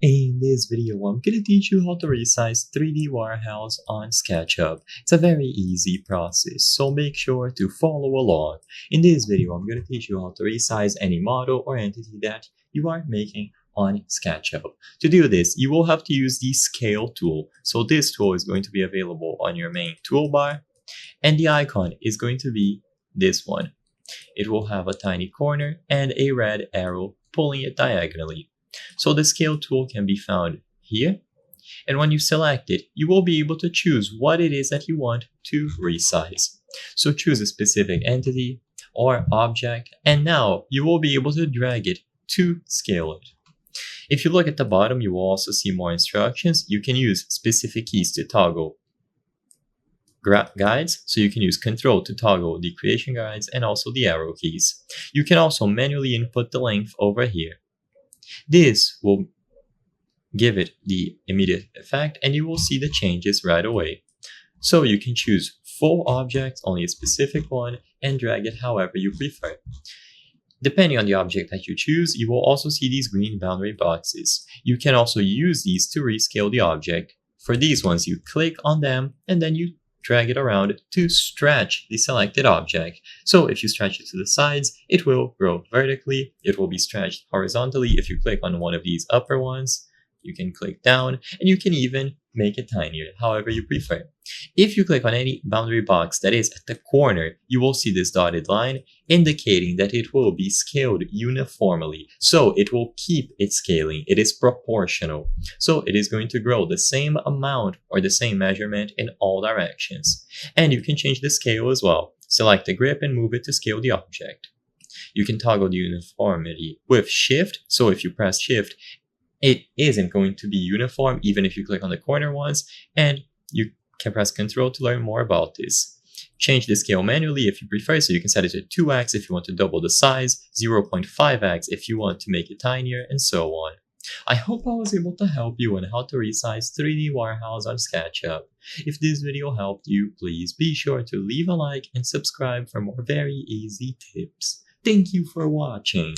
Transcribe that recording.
In this video, I'm going to teach you how to resize 3D warehouse on SketchUp. It's a very easy process, so make sure to follow along. In this video, I'm going to teach you how to resize any model or entity that you are making on SketchUp. To do this, you will have to use the Scale tool. So this tool is going to be available on your main toolbar, and the icon is going to be this one. It will have a tiny corner and a red arrow pulling it diagonally. So the Scale tool can be found here, and when you select it, you will be able to choose what it is that you want to resize. So choose a specific entity or object, and now you will be able to drag it to scale it. If you look at the bottom, you will also see more instructions. You can use specific keys to toggle guides, so you can use Control to toggle the creation guides and also the arrow keys. You can also manually input the length over here. This will give it the immediate effect, and you will see the changes right away. So you can choose full objects, only a specific one, and drag it however you prefer. Depending on the object that you choose, you will also see these green boundary boxes. You can also use these to rescale the object. For these ones, you click on them and then you drag it around to stretch the selected object. So if you stretch it to the sides, it will grow vertically. It will be stretched horizontally. If you click on one of these upper ones, you can click down, and you can even make it tinier, however you prefer. If you click on any boundary box that is at the corner, you will see this dotted line indicating that it will be scaled uniformly. So it will keep its scaling. It is proportional. So it is going to grow the same amount or the same measurement in all directions. And you can change the scale as well. Select the grip and move it to scale the object. You can toggle the uniformity with Shift. So if you press Shift, it isn't going to be uniform even if you click on the corner ones, and you can press Control to learn more about this. Change the scale manually if you prefer, so you can set it to 2x if you want to double the size, 0.5x if you want to make it tinier, and so on. I hope I was able to help you on how to resize 3D warehouse on SketchUp. If this video helped you, please be sure to leave a like and subscribe for more very easy tips. Thank you for watching.